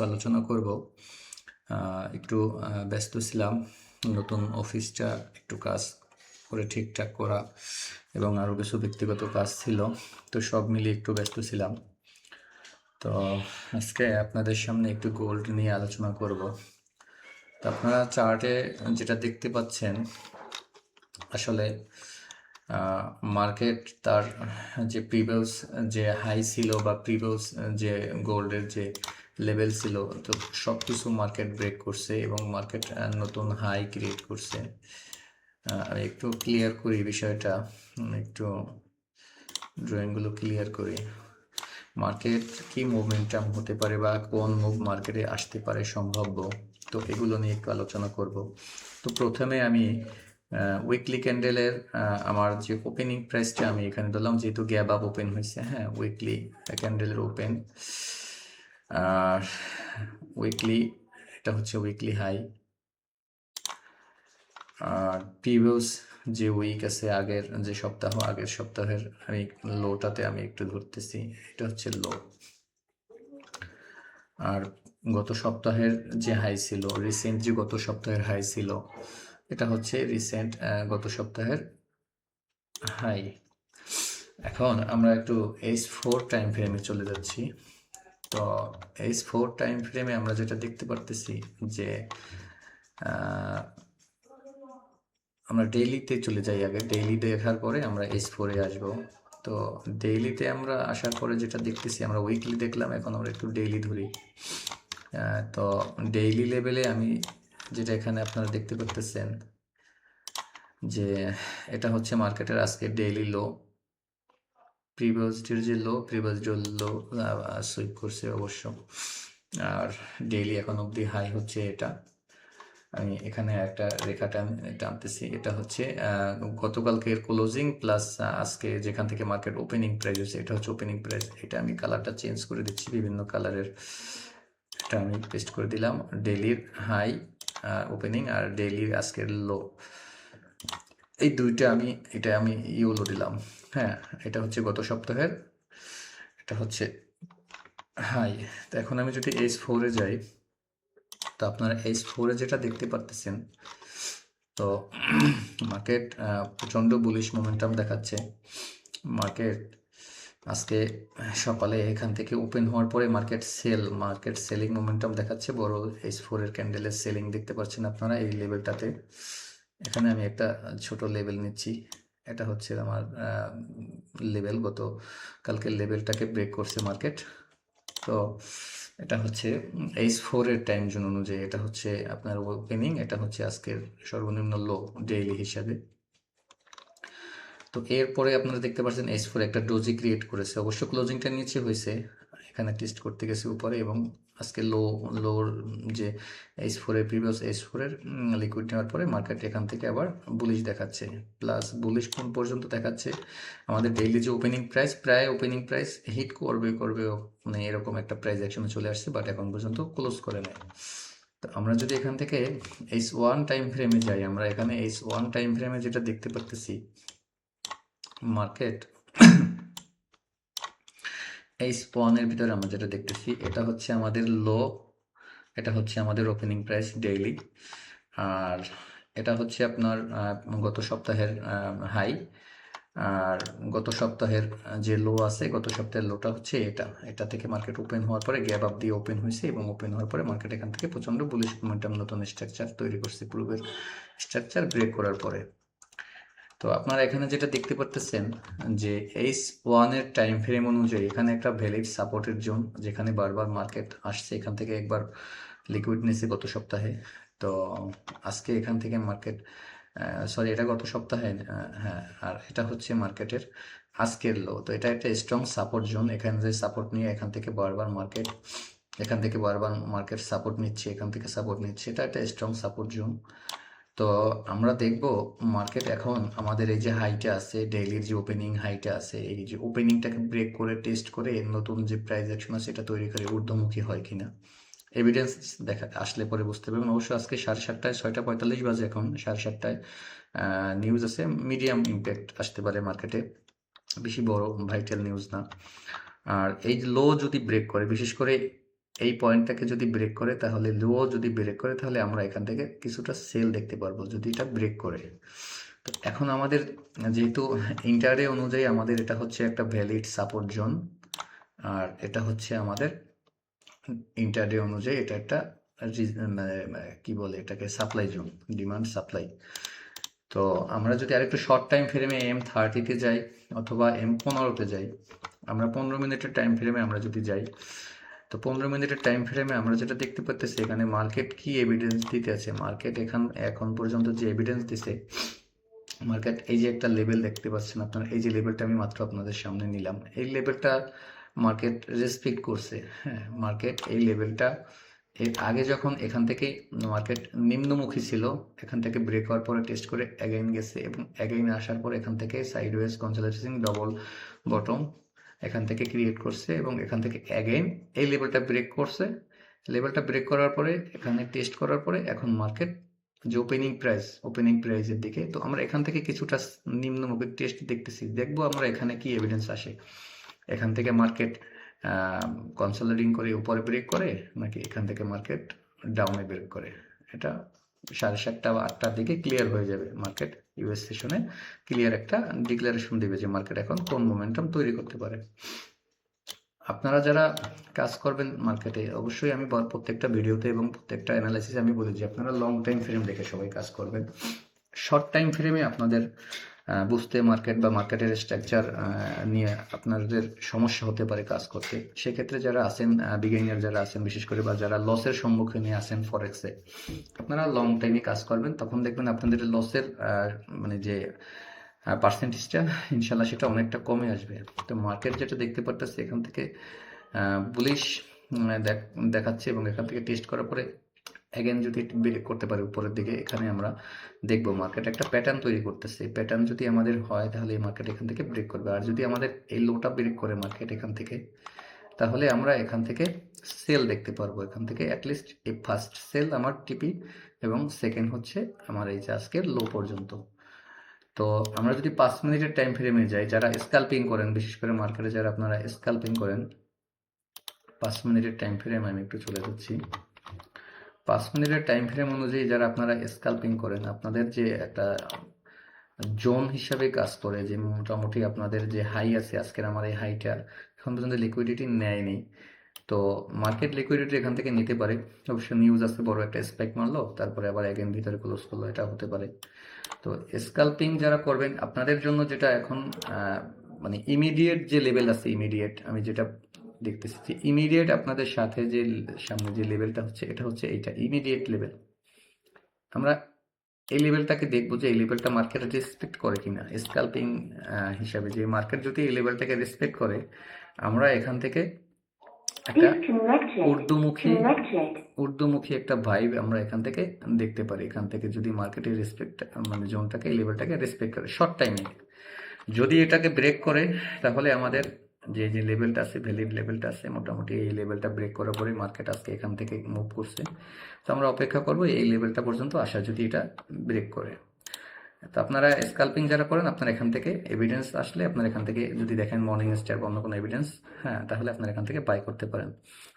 আলোচনা করব। একটু ব্যস্ত ছিলাম, নতুন অফিসটা একটু কাজ করে ঠিকঠাক করা এবং আরও কিছু ব্যক্তিগত কাজ ছিল, তো সব মিলিয়ে একটু ব্যস্ত ছিলাম। তো আজকে আপনাদের সামনে একটু গোল্ড নিয়ে আলোচনা করব। তো আপনারা চার্টে যেটা দেখতে পাচ্ছেন, আসলে মার্কেট তার যে প্রিভিয়াস যে হাই ছিল বা প্রিভিয়াস যে গোল্ডের যে লেভেল ছিল, তো সব কিছু মার্কেট ব্রেক করছে এবং মার্কেট নতুন হাই ক্রিয়েট করছে। আমি একটু ক্লিয়ার করি বিষয়টা, একটু ড্রয়িংগুলো ক্লিয়ার করি। মার্কেট কি মুভমেন্টাম হতে পারে বা কোন মুভ মার্কেটে আসতে পারে সম্ভাব্য, তো এগুলো নিয়ে একটু আলোচনা করব। তো প্রথমে আমি উইকলি ক্যান্ডেলের আমার যে ওপেনিং প্রাইসটা আমি এখানে ধরলাম, যেহেতু গ্যাপ আপ ওপেন হয়েছে, হ্যাঁ, উইকলি ক্যান্ডেলের ওপেন, আর উইকলি এটা হচ্ছে উইকলি হাই, আর প্রিভিয়াস যে উইক আছে আগের যে সপ্তাহ, আগের সপ্তাহের আমি লোটাতে আমি একটু ধরতেছি, এটা হচ্ছে লো। আর গত সপ্তাহের যে হাই ছিল, রিসেন্ট যে গত সপ্তাহের হাই ছিল, এটা হচ্ছে রিসেন্ট গত সপ্তাহের হাই। এখন আমরা একটু H4 টাইম ফ্রেমে চলে যাচ্ছি। তো H4 টাইম ফ্রেমে আমরা যেটা দেখতে পারতেছি যে আমরা ডেইলিতে চলে যাই, আগে ডেইলি দেখার পরে আমরা H4-এ আসবো। তো ডেইলিতে আমরা আসার পরে যেটা দেখতেছি, আমরা উইকলি দেখলাম, এখন আমরা একটু ডেইলি ধরি। তো ডেইলি লেভেলে আমি যেটা এখানে আপনারা দেখতে পাচ্ছেন যে এটা হচ্ছে মার্কেটের আজকের ডেইলি লো, প্রিভিয়াস যে লো, প্রিভিয়াস লো সুইপ করছে অবশ্য, আর ডেইলি এখন অবধি হাই হচ্ছে এটা। আমি এখানে একটা রেখা টানতেছি, এটা হচ্ছে গতকালকের ক্লোজিং প্লাস আজকে যেখান থেকে মার্কেট ওপেনিং প্রাইস হচ্ছে, এটা হচ্ছে ওপেনিং প্রাইস। এটা আমি কালারটা চেঞ্জ করে দিচ্ছি, বিভিন্ন কালারের এটা আমি পেস্ট করে দিলাম। ডেইলির হাই ওপেনিং আর ডেইলির আজকের লো, এই দুইটা এটা আমি ইউলো দিলাম। হ্যাঁ, এটা হচ্ছে গত সপ্তাহের, এটা হচ্ছে হাই। তো এখন আমি যদি H4-এ যাই, তো আপনারা H4-এ যেটা দেখতে পারতেছেন, তো মার্কেট প্রচণ্ড বুলিশ মোমেন্টাম দেখাচ্ছে। মার্কেট আজকে সকালে এখান থেকে ওপেন হওয়ার পরে মার্কেট সেলিং মোমেন্টাম দেখাচ্ছে, বড় H4-এর ক্যান্ডেলের সেলিং দেখতে পাচ্ছেন আপনারা এই লেভেলটাতে। এখানে আমি একটা ছোট লেভেল নিচ্ছি, এটা হচ্ছে আমার লেভেল, কালকের লেভেলটাকে ব্রেক করছে মার্কেট। তো এটা হচ্ছে H4-এর টাইম জোন অনুযায়ী, এটা হচ্ছে আপনার ওপেনিং, এটা হচ্ছে আজকের সর্বনিম্ন লো ডেইলি হিসাবে। তো এরপরে আপনারা দেখতে পাচ্ছেন H4 একটা ডোজি ক্রিয়েট করেছে, অবশ্য ক্লোজিংটা নিচে হয়েছে, এখানে টেস্ট করতে গেছে উপরে, এবং আজকে লোর যে H4-এর প্রিভিয়াস H4-এর লিকুইড নেওয়ার পরে মার্কেট এখান থেকে আবার বুলিশ দেখাচ্ছে। প্লাস বুলিশ কোন পর্যন্ত দেখাচ্ছে, আমাদের ডেইলি যে ওপেনিং প্রাইস, প্রায় ওপেনিং প্রাইস হিট করবে মানে এরকম একটা প্রাইস অ্যাকশনে চলে আসছে, বাট এখন পর্যন্ত ক্লোজ করে নেয়। তো আমরা যদি এখান থেকে H1 টাইম ফ্রেমে যাই, আমরা এখানে H1 টাইম ফ্রেমে যেটা দেখতে পারতেছি, মার্কেট এই স্পনের ভিতরে আমরা যেটা দেখতেছি, এটা হচ্ছে আমাদের লো, এটা হচ্ছে আমাদের ওপেনিং প্রাইস ডেইলি, আর এটা হচ্ছে আপনার গত সপ্তাহের হাই, আর গত সপ্তাহের যে লো আছে, গত সপ্তাহের লোটা হচ্ছে এটা থেকে মার্কেট ওপেন হওয়ার পরে গ্যাপ আপ দিয়ে ওপেন হয়েছে, এবং ওপেন হওয়ার পরে মার্কেট এখান থেকে প্রচণ্ড বুলিশ মোমেন্টাম নতুন স্ট্রাকচার তৈরি করছে পূর্বের স্ট্রাকচার ব্রেক করার পরে। তো আপনারা এখানে যেটা দেখতে পারতেছেন যে H1-এর টাইম ফ্রেম অনুযায়ী এখানে একটা ভ্যালিড সাপোর্টের জোন, যেখানে বারবার মার্কেট আসছে, এখান থেকে একবার লিকুইড নিয়েছে গত সপ্তাহে। তো আজকে এখান থেকে মার্কেট, সরি এটা গত সপ্তাহে, হ্যাঁ, আর এটা হচ্ছে মার্কেটের আজকের লো। তো এটা একটা স্ট্রং সাপোর্ট জোন, এখানে যে সাপোর্ট নিয়ে এখান থেকে বারবার মার্কেট সাপোর্ট নিচ্ছে, এখান থেকে সাপোর্ট নিচ্ছে, এটা একটা স্ট্রং সাপোর্ট জোন। তো আমরা দেখব মার্কেট এখন আমাদের এই যে হাইটা আছে, ডেইলির যে ওপেনিং হাইটা আছে, এই যে ওপেনিংটাকে ব্রেক করে টেস্ট করে নতুন যে প্রাইস অ্যাকশন আছে সেটা তৈরি করে ঊর্ধ্বমুখী হয় কিনা, এভিডেন্স আসলে পরে বুঝতে পারবেন। অবশ্য আজকে 7:30টায়, 6:45 বাজে এখন, 7:30টায় নিউজ আছে, মিডিয়াম ইম্প্যাক্ট আসতে পারে মার্কেটে, বেশি বড় ভাইটাল নিউজ না। আর এই লো যদি ব্রেক করে, বিশেষ করে এই পয়েন্টটাকে যদি ব্রেক করে তাহলে লো যদি ব্রেক করে তাহলে আমরা এখান থেকে কিছুটা সেল দেখতে পারবো যদি এটা ব্রেক করে। তো এখন আমাদের যেহেতু ইন্টারডে অনুযায়ী আমাদের এটা হচ্ছে একটা ভ্যালিড সাপোর্ট জোন, আর এটা হচ্ছে আমাদের ইন্টারডে অনুযায়ী এটা একটা কি বলে এটাকে সাপ্লাই জোন, ডিমান্ড সাপ্লাই। তো আমরা যদি আরেকটু শর্ট টাইম ফ্রেমে M30-তে যাই অথবা M15-তে যাই, আমরা 15 মিনিটের টাইম ফ্রেমে আমরা যদি যাই, তো 15 মিনিটের টাইম ফ্রেমে আমরা যেটা দেখতে পাচ্ছি এখানে মার্কেট কি এভিডেন্স দিতে আছে। মার্কেট এখন পর্যন্ত যে এভিডেন্স দিছে, মার্কেট এই যে একটা লেভেল দেখতে পাচ্ছেন আপনারা, এই যে লেভেলটা আমি মাত্র আপনাদের সামনে নিলাম, এই লেভেলটা মার্কেট রেসপেক্ট করছে। হ্যাঁ, মার্কেট এই লেভেলটা এর আগে যখন এখান থেকে মার্কেট নিম্নমুখী ছিল, এখান থেকে ব্রেক হওয়ার পরে টেস্ট করে অ্যাগেইন গেছে এবং অ্যাগেইন আসার পর এখান থেকে সাইডওয়েজ কনসলিডেশন ডবল বটম এখান থেকে ক্রিয়েট করছে এবং এখান থেকে অ্যাগেইন এই লেভেলটা ব্রেক করছে। লেভেলটা ব্রেক করার পরে এখানে টেস্ট করার পরে এখন মার্কেট যে ওপেনিং প্রাইসের দিকে, তো আমরা এখান থেকে কিছুটা নিম্নমুখী টেস্ট দেখতেছি, দেখবো আমরা এখানে কি এভিডেন্স আসে। এখান থেকে মার্কেট কনসলিডিং করে উপরে ব্রেক করে নাকি এখান থেকে মার্কেট ডাউনে ব্রেক করে, এটা 7:30 বা 8টার দিকে ক্লিয়ার হয়ে যাবে। মার্কেট ইউএস সেশনে ক্লিয়ার একটা ডিক্লারেশন দেবে যে মার্কেট এখন কোন মোমেন্টাম তৈরি করতে পারে। আপনারা যারা কাজ করবেন মার্কেটে, অবশ্যই আমি প্রত্যেকটা ভিডিওতে এবং প্রত্যেকটা অ্যানালাইসিসে আমি বলি যে আপনারা লং টাইম ফ্রেম দেখে সবাই কাজ করবেন। শর্ট টাইম ফ্রেমে আপনাদের বুঝতে মার্কেট বা মার্কেটের স্ট্রাকচার নিয়ে আপনাদের সমস্যা হতে পারে কাজ করতে। সেক্ষেত্রে যারা আছেন বিগিনার যারা আছেন বিশেষ করে, বা যারা লসের সম্মুখীনে আছেন ফরেক্সে, আপনারা লং টাইমে কাজ করবেন, তখন দেখবেন আপনাদের লসের মানে যে পার্সেন্টেজটা ইনশাল্লাহ সেটা অনেকটা কমে আসবে। তো মার্কেট যেটা দেখতে পারতেছে এখান থেকে বুলিশ দেখাচ্ছে এবং এখান থেকে টেস্ট করার পরে অ্যাগেন যদি ব্রেক করতে পারে উপরের দিকে, এখানে আমরা দেখবো মার্কেট একটা প্যাটার্ন তৈরি করতেছে। প্যাটার্ন যদি আমাদের হয় তাহলে এই মার্কেট এখান থেকে ব্রেক করবে, আর যদি আমাদের এই লোটা ব্রেক করে মার্কেট এখান থেকে, তাহলে আমরা এখান থেকে সেল দেখতে পারবো। এখান থেকে অ্যাটলিস্ট এই ফার্স্ট সেল আমার টিপি এবং সেকেন্ড হচ্ছে আমার এই যে আজকের লো পর্যন্ত। তো আমরা যদি 5 মিনিটের টাইম ফ্রেমে যাই, যারা স্ক্যাল্পিং করেন বিশেষ করে মার্কেটে যারা আপনারা স্ক্যাল্পিং করেন, 5 মিনিটের টাইম ফ্রেম আমি একটু চলে যাচ্ছি। 5 মিনিটের টাইম ফ্রেম অনুযায়ী যারা আপনারা স্ক্যাল্পিং করেন, আপনাদের যে একটা জোন হিসাবে কাজ করে, যে মোটামুটি আপনাদের যে হাই আছে, আজকের আমার এই হাইটা এখন পর্যন্ত লিকুইডিটি নেয়নি, তো মার্কেট লিকুইডিটি এখান থেকে নিতে পারে। অবশ্য নিউজ আছে বড় একটা স্পাইক মারলো, তারপরে আবার অ্যাগেন ভিতরে ক্লোজ করলো, এটা হতে পারে। তো স্ক্যাল্পিং যারা করবেন আপনাদের জন্য যেটা এখন মানে ইমিডিয়েট যে লেভেল আছে, ইমিডিয়েট আমি যেটা দেখতেছি যে ইমিডিয়েট আপনাদের সাথে যে সামনে যে লেভেলটা হচ্ছে, এটা হচ্ছে এইটা ইমিডিয়েট লেভেল। আমরা এই লেভেলটাকে দেখবো যে এই লেভেলটা মার্কেট রেসপেক্ট করে কিনা। স্ক্যাল্পিং হিসাবে যে মার্কেট যদি এই লেভেলটাকে রেসপেক্ট করে, আমরা এখান থেকে একটা ঊর্ধ্বমুখী একটা ভাইব আমরা এখান থেকে দেখতে পারি। এখান থেকে যদি মার্কেটের রেসপেক্ট মানে জোনটাকে এই লেভেলটাকে রেসপেক্ট করে শর্ট টাইমে, যদি এটাকে ব্রেক করে তাহলে আমাদের যে যে লেভেলটা আছে, ভ্যালিড লেভেলটা আছে, মোটামুটি এই লেভেলটা ব্রেক করার পরে মার্কেট আজকে এখান থেকে মুভ করছে। তো আমরা অপেক্ষা করবো এই লেভেলটা পর্যন্ত আসা, যদি এটা ব্রেক করে। তো আপনারা স্ক্যাল্পিং যারা করেন, আপনারা এখান থেকে এভিডেন্স আসলে আপনারা এখান থেকে যদি দেখেন মর্নিং স্টার বা অন্য কোনো এভিডেন্স, হ্যাঁ, তাহলে আপনারা এখান থেকে বাই করতে পারেন।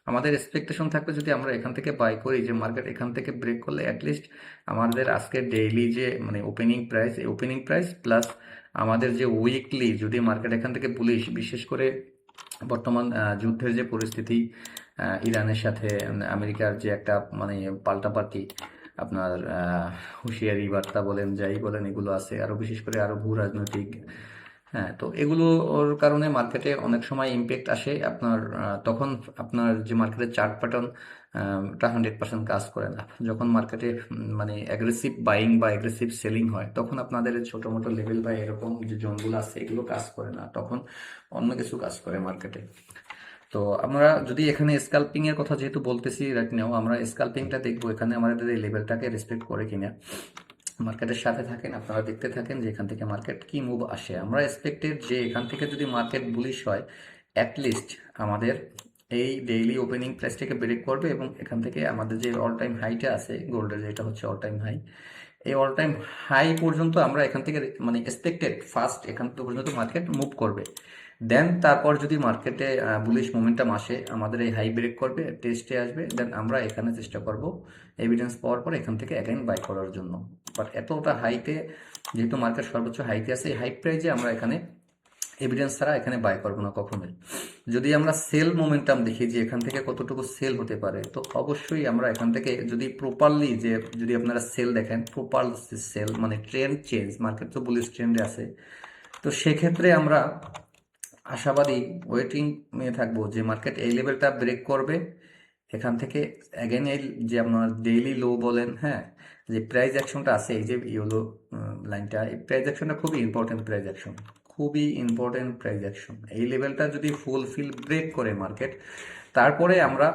আমাদের এক্সপেকটেশন থাকবে যদি আমরা এখান থেকে বাই করি যে মার্কেট এখান থেকে ব্রেক করলে অ্যাটলিস্ট আমাদের আজকের ডেইলি যে মানে ওপেনিং প্রাইস, এই ওপেনিং প্রাইস প্লাস আমাদের যে উইকলি যদি মার্কেট এখান থেকে বুলিশ, বিশেষ করে বর্তমান যুদ্ধের যে পরিস্থিতি, ইরানের সাথে আমেরিকার যে একটা মানে পাল্টাপাল্টি আপনার হুঁশিয়ারি বার্তা বলেন, যাই বলেন, এগুলো আছে, আরও বিশেষ করে আরও ভূ রাজনৈতিক, হ্যাঁ, তো এগুলোর কারণে মার্কেটে অনেক সময় ইম্প্যাক্ট আসে আপনার। তখন আপনার যে মার্কেটের চার্ট প্যাটার্ন টা 100% কাজ করে না। যখন মার্কেটে মানে অ্যাগ্রেসিভ বাইং বা অ্যাগ্রেসিভ সেলিং হয়, তখন আপনাদের ছোটো মোটো লেভেল বা এরকম যে জোনগুলো আছে এগুলো কাজ করে না, তখন অন্য কিছু কাজ করে মার্কেটে। তো আমরা যদি এখানে স্ক্যাল্পিং এর কথা যেহেতু বলতেছি রাইট নাও, আমরা স্ক্যাল্পিংটা দেখবো এখানে আমাদের এই লেভেলটাকে রেসপেক্ট করে কিনা। মার্কেটের সাথে থাকেন, আপনারা দেখতে থাকেন যে এখান থেকে মার্কেট কি মুভ আসে। আমরা এক্সপেক্টেড যে এখান থেকে যদি মার্কেট বুলিশ হয়, অ্যাটলিস্ট আমাদের এই ডেইলি ওপেনিং প্রাইসটাকে ব্রেক করবে এবং এখান থেকে আমাদের যে অল টাইম হাইটা আছে গোল্ডের, যেটা হচ্ছে অল টাইম হাই, এই অল টাইম হাই পর্যন্ত আমরা এখান থেকে মানে এক্সপেক্টেড ফার্স্ট এখান পর্যন্ত মার্কেট মুভ করবে। দেন তারপর যদি মার্কেটে বুলিশ মোমেন্টাম আসে, আমাদের এই হাই ব্রেক করবে, টেস্টে আসবে, দেন আমরা এখানে চেষ্টা করব এভিডেন্স পাওয়ার পর এখান থেকে অ্যাগেন বাই করার জন্য। বাট এতটা হাইতে, যেহেতু মার্কেট সর্বোচ্চ হাইতে আছে, এই হাই প্রাইজে আমরা এখানে এভিডেন্স ছাড়া এখানে বাই করবো না কখনোই। যদি আমরা সেল মোমেন্টাম দেখি যে এখান থেকে কতটুকু সেল হতে পারে, তো অবশ্যই আমরা এখান থেকে যদি প্রপারলি, যে যদি আপনারা সেল দেখেন, প্রপার সেল মানে ট্রেন্ড চেঞ্জ, মার্কেট তো বুলিশ ট্রেন্ডে আছে, তো সেক্ষেত্রে আমরা আশাবাদী, ওয়েটিং নিয়ে থাকবো যে মার্কেট এই লেভেলটা ব্রেক করবে এখান থেকে অ্যাগেন। এই যে আপনার ডেইলি লো বলেন, হ্যাঁ, যে প্রাইস অ্যাকশনটা আছে, এই যে ইয়েলো লাইনটা, এই প্রাইস অ্যাকশনটা খুবই ইম্পর্টেন্ট প্রাইস অ্যাকশন, খুবই ইম্পর্টেন্ট প্রাইস অ্যাকশন। এই লেভেলটা যদি ফুলফিল ব্রেক করে মার্কেট, তারপরে আমরা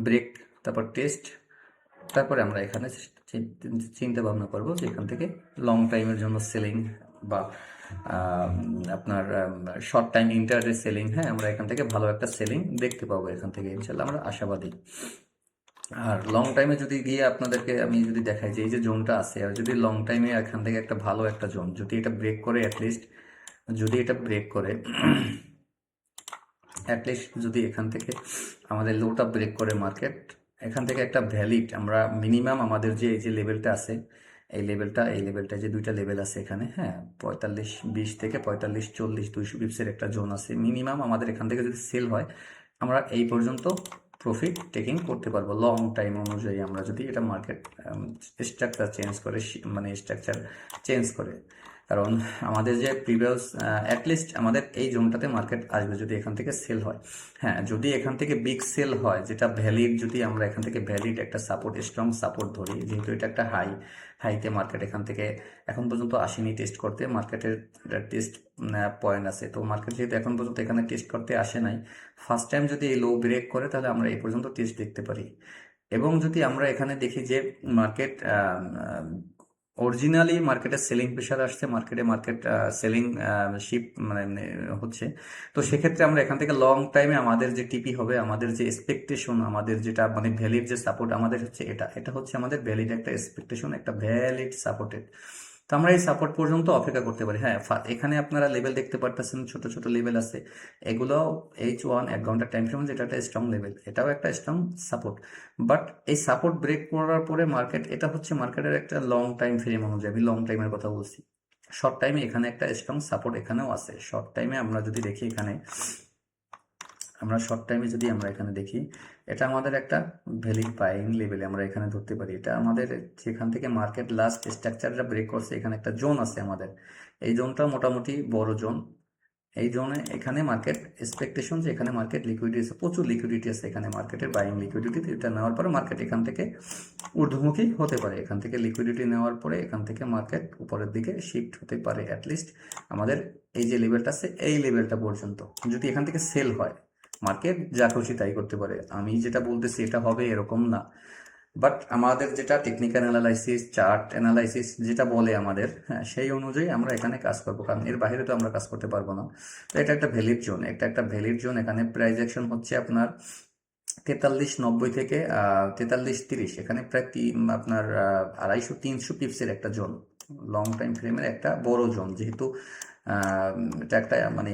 ব্রেক, তারপর টেস্ট, তারপরে আমরা এখানে চিন্তা ভাবনা করবো যে এখান থেকে লং টাইমের জন্য সেলিং বা আপনার শর্ট টাইম ইন্টারডে সেলিং, হ্যাঁ, আমরা এখান থেকে ভালো একটা সেলিং দেখতে পাবো এখান থেকে, ইনশাল্লাহ আমরা আশাবাদী। আর লং টাইমে যদি গিয়ে আপনাদেরকে আমি যদি দেখাই যে এই যে জোনটা আছে, আর যদি লং টাইমে এখান থেকে একটা ভালো একটা জোন যদি এটা ব্রেক করে, অ্যাটলিস্ট যদি এটা ব্রেক করে, অ্যাটলিস্ট যদি এখান থেকে আমাদের লোটা ব্রেক করে মার্কেট, এখান থেকে একটা ভ্যালিড আমরা মিনিমাম আমাদের যে এই যে লেভেলটা আছে, এই লেভেলটা যে দুইটা লেভেল আছে এখানে, হ্যাঁ, 45-20 থেকে 45-40 200 পিপসের একটা জোন আছে মিনিমাম। আমাদের এখান থেকে যদি সেল হয়, আমরা এই পর্যন্ত প্রফিট টেকিং করতে পারবো লং টাইম অনুযায়ী, আমরা যদি এটা মার্কেট স্ট্রাকচার চেঞ্জ করে, মানে স্ট্রাকচার চেঞ্জ করে। কারণ আমাদের যে প্রিভিয়াস অ্যাটলিস্ট আমাদের এই জোনটাতে মার্কেট আসবে যদি এখান থেকে সেল হয়। হ্যাঁ, যদি এখান থেকে বিগ সেল হয়, যেটা ভ্যালিড, যদি আমরা এখান থেকে ভ্যালিড একটা সাপোর্ট, স্ট্রং সাপোর্ট ধরি, যেহেতু এটা একটা হাইতে মার্কেট এখান থেকে এখন পর্যন্ত আসেনি টেস্ট করতে, মার্কেটের টেস্ট পয়েন্ট আছে, তো মার্কেট যেহেতু এখন পর্যন্ত এখানে টেস্ট করতে আসে নাই, ফার্স্ট টাইম যদি এই লো ব্রেক করে, তাহলে আমরা এই পর্যন্ত টেস্ট দেখতে পারি। এবং যদি আমরা এখানে দেখি যে মার্কেট অরিজিনালি মার্কেটে সেলিং প্রেশার আসছে, মার্কেট সেলিং শিপ মানে হচ্ছে, তো সেক্ষেত্রে আমরা এখান থেকে লং টাইমে আমাদের যে টিপি হবে, আমাদের যে এক্সপেকটেশন, আমাদের যেটা মানে ভ্যালিড যে সাপোর্ট আমাদের হচ্ছে, এটা হচ্ছে আমাদের ভ্যালিড একটা এক্সপেকটেশন, একটা ভ্যালিড সাপোর্টেড। তো আমরা এই সাপোর্ট পর্যন্ত অপেক্ষা করতে পারি। হ্যাঁ, এখানে আপনারা লেভেল দেখতে পারতেছেন, ছোট ছোট লেভেল আছে, এগুলো H1 1 ঘন্টার টাইম ফ্রেম, যেটা একটা স্ট্রং লেভেল, এটাও একটা স্ট্রং সাপোর্ট। বাট এই সাপোর্ট ব্রেক করার পরে মার্কেট, এটা হচ্ছে মার্কেটের একটা লং টাইম ফ্রেম অনুযায়ী, আমি লং টাইমের কথা বলছি। শর্ট টাইমে এখানে একটা স্ট্রং সাপোর্ট এখানেও আছে। শর্ট টাইমে আমরা যদি দেখি এখানে, আমরা শর্ট টাইমে যদি আমরা এখানে দেখি, এটা আমাদের একটা ভ্যালিড বাইং লেভেলে আমরা এখানে ধরতে পারি। এটা আমাদের যেখান থেকে মার্কেট লাস্ট স্ট্রাকচারটা ব্রেক করছে, এখানে একটা জোন আছে আমাদের, এই জোনটা মোটামুটি বড় জোন। এই জোনে এখানে মার্কেট এক্সপেকটেশন যে এখানে মার্কেট লিকুইডিটি আছে, প্রচুর লিকুইডিটি আছে এখানে মার্কেটের, বাইং লিকুইডিটি। এটা নেওয়ার পরে মার্কেট এখান থেকে ঊর্ধ্বমুখী হতে পারে, এখান থেকে লিকুইডিটি নেওয়ার পরে এখান থেকে মার্কেট উপরের দিকে শিফট হতে পারে, অ্যাটলিস্ট আমাদের এই যে লেভেলটা আছে এই লেভেলটা পর্যন্ত। যদি এখান থেকে সেল হয়, মার্কেট যা খুশি তাই করতে পারে, আমি যেটা বলতেছি এটা হবে এরকম না। বাট আমাদের যেটা টেকনিক্যাল অ্যানালাইসিস, চার্ট অ্যানালাইসিস যেটা বলে আমাদের, হ্যাঁ, সেই অনুযায়ী আমরা এখানে কাজ করবো, কারণ এর বাইরে তো আমরা কাজ করতে পারবো না। তো এটা একটা ভ্যালিড জোন, একটা ভ্যালিড জোন। এখানে প্রাইস অ্যাকশন হচ্ছে আপনার 43.90 থেকে 43.30, এখানে প্রায় আপনার 250-300 পিপসের একটা জোন, লং টাইম ফ্রেমের একটা বড় জোন। যেহেতু এটা একটা মানে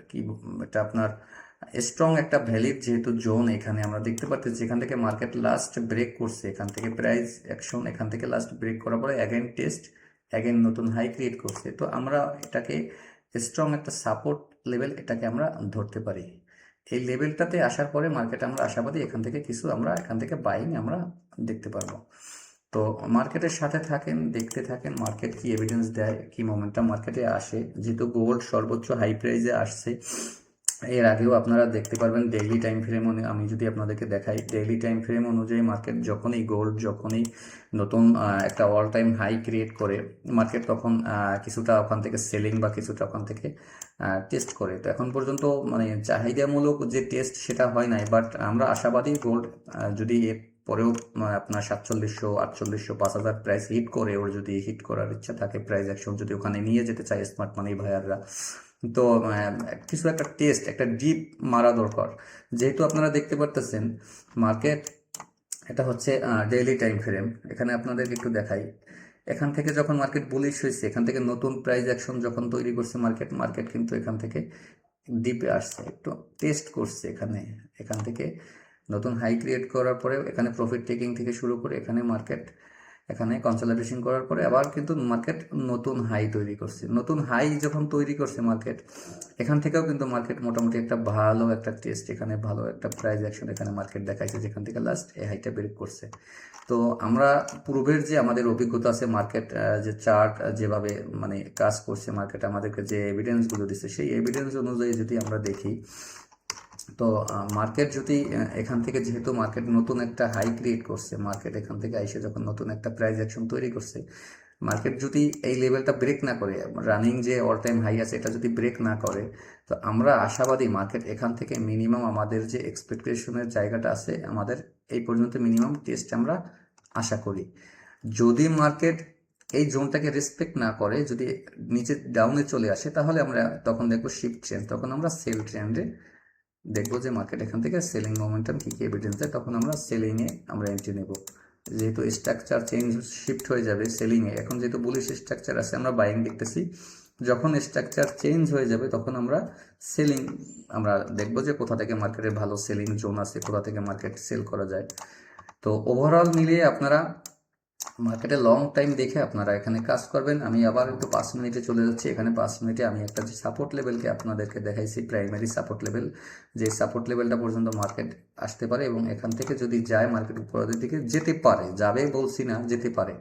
কি, এটা আপনার স্ট্রং একটা ভ্যালিড যেহেতু জোন, এখানে আমরা দেখতে পাচ্ছি যেখান থেকে মার্কেট লাস্ট ব্রেক করছে, এখান থেকে প্রাইস অ্যাকশন, এখান থেকে লাস্ট ব্রেক করার পরে অ্যাগেন টেস্ট, অ্যাগেন নতুন হাই ক্রিয়েট করছে। তো আমরা এটাকে স্ট্রং একটা সাপোর্ট লেভেল এটাকে আমরা ধরতে পারি। এই লেভেলটাতে আসার পরে মার্কেট আমরা আশাবাদী এখান থেকে কিছু আমরা এখান থেকে বাইং আমরা দেখতে পারবো। তো মার্কেটের সাথে থাকেন, দেখতে থাকেন মার্কেট কি এভিডেন্স দেয়, কি মোমেন্টাম মার্কেটে আসে। যেহেতু গোল্ড সর্বোচ্চ হাই প্রাইসে আসছে, এর আগেও আপনারা দেখতে পারবেন ডেইলি টাইম ফ্রেম, আমি যদি আপনাদেরকে দেখাই ডেইলি টাইম ফ্রেম অনুযায়ী মার্কেট যখনই নতুন একটা অল টাইম হাই ক্রিয়েট করে মার্কেট, তখন কিছুটা ওখান থেকে সেলিং বা কিছুটা ওখান থেকে টেস্ট করে। তো এখন পর্যন্ত মানে চাহিদামূলক যে টেস্ট সেটা হয় নাই, বাট আমরা আশাবাদী গোল্ড যদি এর পরেও আপনার 4700 4800 5000 প্রাইস হিট করে, ওর যদি হিট করার ইচ্ছা থাকে, প্রাইস অ্যাকশন যদি ওখানে নিয়ে যেতে চায় স্মার্ট মানি ভাইয়াররা, তো কিছু একটা টেস্ট, একটা ডিপ মারা দরকার। যেহেতু আপনারা দেখতে পারতেছেন মার্কেট, এটা হচ্ছে ডেইলি টাইম ফ্রেম, এখানে আপনাদেরকে একটু দেখাই, এখান থেকে যখন মার্কেট বুলিশ হয়েছে, এখান থেকে নতুন প্রাইস অ্যাকশন যখন তৈরি করছে মার্কেট কিন্তু এখান থেকে ডিপে আসছে, একটু টেস্ট করছে এখান থেকে নতুন হাই ক্রিয়েট করার পরে এখানে প্রফিট টেকিং থেকে শুরু করে এখানে কনসলিডেশন করার পরে আবার কিন্তু মার্কেট নতুন হাই তৈরি করছে। নতুন হাই যখন তৈরি করছে মার্কেট, এখান থেকেও কিন্তু মার্কেট মোটামুটি একটা ভালো একটা টেস্ট, এখানে ভালো একটা প্রাইস অ্যাকশন এখানে মার্কেট দেখাইছে, যেখান থেকে লাস্ট এই হাইটা ব্রেক করছে। তো আমরা পূর্বের যে আমাদের অভিজ্ঞতা আছে, মার্কেট যে চার্ট যেভাবে মানে কাজ করছে, মার্কেট আমাদেরকে যে এভিডেন্সগুলো দিচ্ছে, সেই এভিডেন্স অনুযায়ী যদি আমরা দেখি, তো মার্কেট যদি এখান থেকে, যেহেতু মার্কেট নতুন একটা হাই ক্রিয়েট করছে, মার্কেট এখান থেকে এসে যখন নতুন একটা প্রাইস অ্যাকশন তৈরি করছে, মার্কেট যদি এই লেভেলটা ব্রেক না করে, রানিং যে অল টাইম হাই আছে এটা যদি ব্রেক না করে, তো আমরা আশাবাদী মার্কেট এখান থেকে মিনিমাম আমাদের যে এক্সপেকটেশনের জায়গাটা আছে, আমাদের এই পর্যন্ত মিনিমাম টেস্ট আমরা আশা করি। যদি মার্কেট এই জোনটাকে রেসপেক্ট না করে, যদি নিচে ডাউনে চলে আসে, তাহলে আমরা তখন দেখবো শিফট ট্রেন্ড, তখন আমরা সেল ট্রেন্ডে দেখবো যে মার্কেট এখান থেকে সেলিং মোমেন্টাম কী কী এভিডেন্স দেয়, তখন আমরা সেলিংয়ে আমরা এন্ট্রি নেব। যেহেতু স্ট্রাকচার চেঞ্জ শিফট হয়ে যাবে সেলিংয়ে, এখন যেহেতু বুলিশ স্ট্রাকচার আছে, আমরা বাইং দেখতেছি, যখন স্ট্রাকচার চেঞ্জ হয়ে যাবে তখন আমরা সেলিং, আমরা দেখবো যে কোথা থেকে মার্কেটের ভালো সেলিং জোন আছে, কোথা থেকে মার্কেট সেল করা যায়। তো ওভারঅল মিলিয়ে আপনারা মার্কেটে লং টাইম দেখে আপনারা এখানে কাজ করবেন। আমি আবার একটু 5 মিনিটে চলে যাচ্ছি। এখানে 5 মিনিটে আমি একটা যে সাপোর্ট লেভেলকে আপনাদেরকে দেখাইছি, প্রাইমারি সাপোর্ট লেভেল, যে সাপোর্ট লেভেলটা পর্যন্ত মার্কেট আসতে পারে এবং এখান থেকে যদি যায় মার্কেট উপরের দিকে যেতে পারে, যাবে বলছি না, যেতে পারে।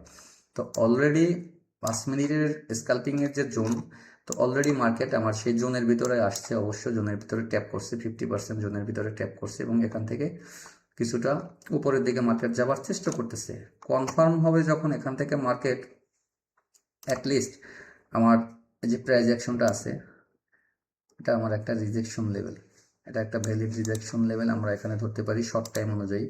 তো অলরেডি 5 মিনিটের স্ক্যাল্পিংয়ের যে জোন, তো অলরেডি মার্কেট আমার সেই জোনের ভিতরে আসছে, অবশ্য জোনের ভিতরে ট্যাপ করছে, 50% জোনের ভিতরে ট্যাপ করছে এবং এখান থেকে কিছুটা উপরের দিকে মার্কেট যাবার চেষ্টা করতেছে। কনফার্ম হবে যখন এখান থেকে মার্কেট অ্যাটলিস্ট আমার যে প্রাইস অ্যাকশনটা আছে, এটা আমার একটা রিজেকশন লেভেল, এটা একটা ভ্যালিড রিজেকশন লেভেল আমরা এখানে ধরতে পারি শর্ট টাইম অনুযায়ী।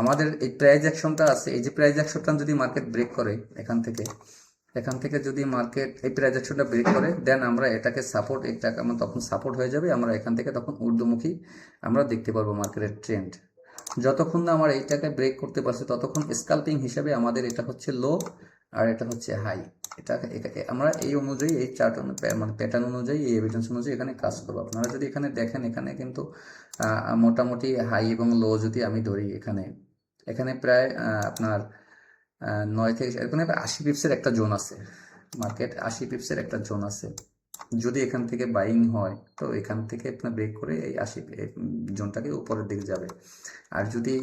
আমাদের এই প্রাইস অ্যাকশনটা আছে, এই যে প্রাইস অ্যাকশনটা যদি মার্কেট ব্রেক করে এখান থেকে যদি মার্কেট এই প্রাইস অ্যাকশনটা ব্রেক করে, দেন আমরা এটাকে সাপোর্ট, এটাকে আমার তখন সাপোর্ট হয়ে যাবে, আমরা এখান থেকে তখন ঊর্ধ্বমুখী আমরা দেখতে পারবো মার্কেটের ট্রেন্ড। যতক্ষণ না আমরা এইটাকে ব্রেক করতে পারছি, ততক্ষণ স্কাল্পিং হিসাবে আমাদের এটা হচ্ছে লো আর এটা হচ্ছে হাই। আমরা এই অনুযায়ী, এই চার্ট মানে প্যাটার্ন অনুযায়ী, এই এভিডেন্স অনুযায়ী এখানে কাজ করবো। আপনারা যদি এখানে দেখেন, এখানে কিন্তু মোটামুটি হাই এবং লো যদি আমি ধরি, এখানে প্রায় আপনার 9 থেকে এখানে 80 পিপসের একটা জোন আছে, মার্কেট 80 পিপসের একটা জোন আছে। যদি এখান থেকে বাইং হয়, তো এখান থেকে আপনার ব্রেক করে এই 80 জোনটাকে উপরের দিকে যাবে। আর যদি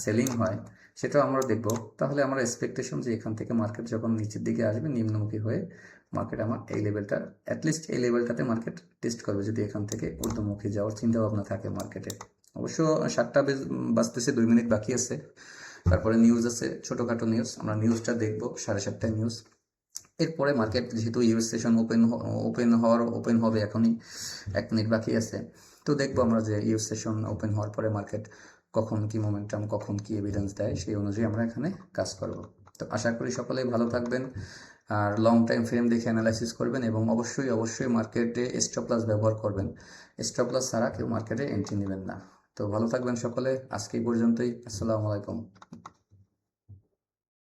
সেলিং হয়, সেটাও আমরা দেখব। তাহলে আমরা এক্সপেকটেশন যে এখান থেকে মার্কেট যখন নিচের দিকে আসবে, নিম্নমুখী হয়ে মার্কেট আমার এই লেভেলটা, অ্যাটলিস্ট এই লেভেলটাতে মার্কেট টেস্ট করবে, যদি এখান থেকে ঊর্ধ্বমুখী যাওয়ার চিন্তা ভাবনা থাকে মার্কেটে। অবশ্য 7টা বাজতেছে, 2 মিনিট বাকি আছে। তারপরে নিউজ আছে, ছোটোখাটো নিউজ, আমরা নিউজটা দেখবো 7:30টায় নিউজ। এরপরে মার্কেট যেহেতু ইউএস সেশন ওপেন হবে, এখনই 1 মিনিট বাকি আছে, তো দেখবো আমরা যে ইউএস সেশন ওপেন হওয়ার পরে মার্কেট কখন কি মোমেন্টাম, কখন কি এভিডেন্স দেয়, সেই অনুযায়ী আমরা এখানে কাজ করব। তো আশা করি সকলেই ভালো থাকবেন আর লং টাইম ফ্রেম দেখে অ্যানালাইসিস করবেন এবং অবশ্যই মার্কেটে স্টপ লস ব্যবহার করবেন। স্টপ লস ছাড়া কেউ মার্কেটে এন্ট্রি নেবেন না। তো ভালো থাকবেন সকলে, আজকে এই পর্যন্তই। আসসালামু আলাইকুম।